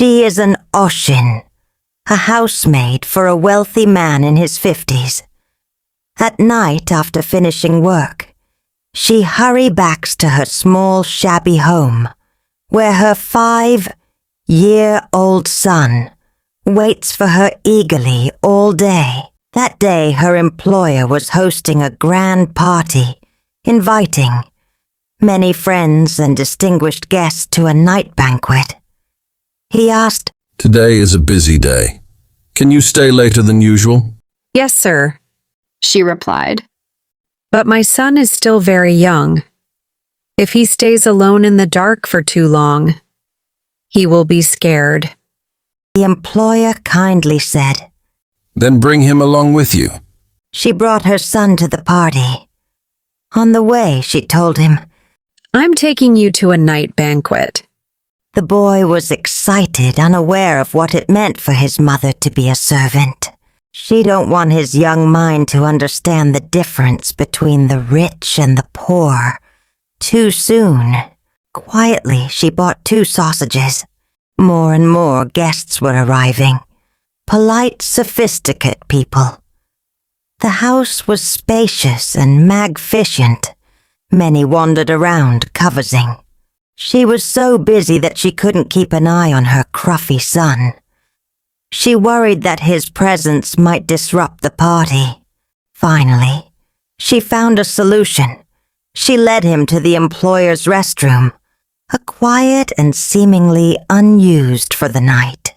She is an Oshin, a housemaid for a wealthy man in his 50s. At night, after finishing work, she hurries to her small, shabby home, where her 5-year-old son waits for her eagerly all day. That day, her employer was hosting a grand party, inviting many friends and distinguished guests to a night banquet. He asked, "Today is a busy day. Can you stay later than usual?" "Yes, sir," she replied. "but my son is still very young. If he stays alone in the dark for too long, he will be scared." The employer kindly said, "Then bring him along with you." She brought her son to the party. On the way, she told him, "I'm taking you to a night banquet." The boy was excited, unaware of what it meant for his mother to be a servant. She don't want his young mind to understand the difference between the rich and the poor too soon. Quietly, she bought 2 sausages. More and more guests were arriving. Polite, sophisticate people. The house was spacious and magnificent. Many wandered around, conversing. She was so busy that she couldn't keep an eye on her cruffy son. She worried that his presence might disrupt the party. Finally, she found a solution. She led him to the employer's restroom, a quiet and seemingly unused for the night.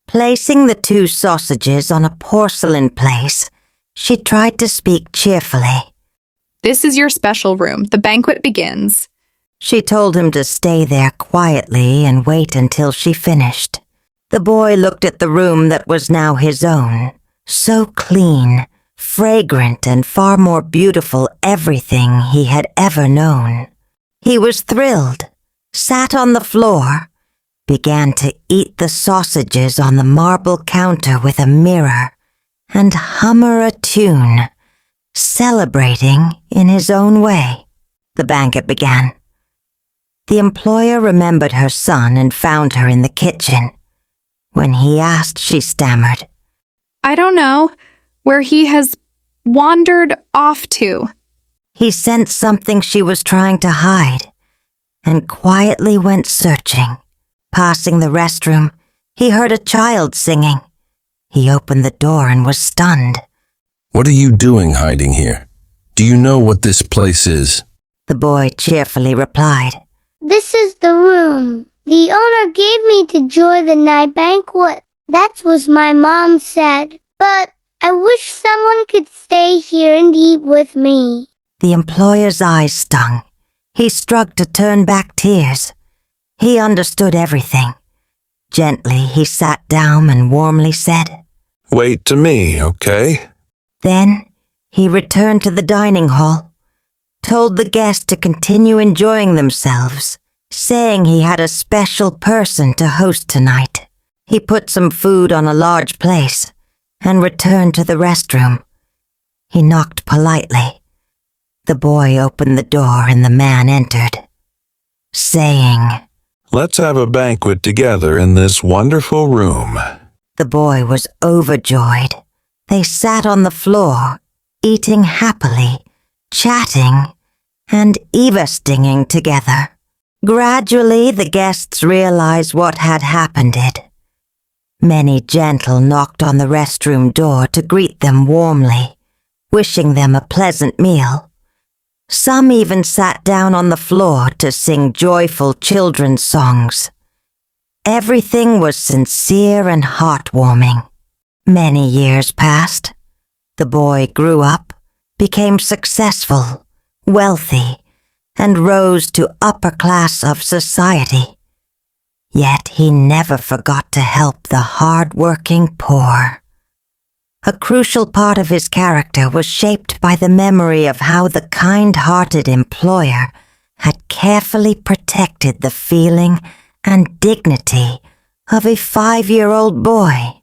Placing the 2 sausages on a porcelain place, she tried to speak cheerfully. "This is your special room. The banquet begins." She told him to stay there quietly and wait until she finished. The boy looked at the room that was now his own, so clean, fragrant, and far more beautiful everything he had ever known. He was thrilled, sat on the floor, began to eat the sausages on the marble counter with a mirror, and hummer a tune, celebrating in his own way. The banquet began. The employer remembered her son and found her in the kitchen. When he asked, she stammered, "I don't know where he has wandered off to." He sensed something she was trying to hide and quietly went searching. Passing the restroom, he heard a child singing. He opened the door and was stunned. "What are you doing hiding here? Do you know what this place is?" The boy cheerfully replied, "This is the room. The owner gave me to join the night banquet. That's what my mom said. But I wish someone could stay here and eat with me." The employer's eyes stung. He struggled to turn back tears. He understood everything. Gently, he sat down and warmly said, "Wait to me, okay?" Then he returned to the dining hall, told the guests to continue enjoying themselves, saying he had a special person to host tonight. He put some food on a large place and returned to the restroom. He knocked politely. The boy opened the door and the man entered, saying, "Let's have a banquet together in this wonderful room." The boy was overjoyed. They sat on the floor, eating happily, chatting, and eavesdinging together. Gradually, the guests realized what had happened. Many gentle knocked on the restroom door to greet them warmly, wishing them a pleasant meal. Some even sat down on the floor to sing joyful children's songs. Everything was sincere and heartwarming. Many years passed. The boy grew up, became successful, wealthy, and rose to upper class of society. Yet he never forgot to help the hard-working poor. A crucial part of his character was shaped by the memory of how the kind-hearted employer had carefully protected the feeling and dignity of a 5-year-old boy.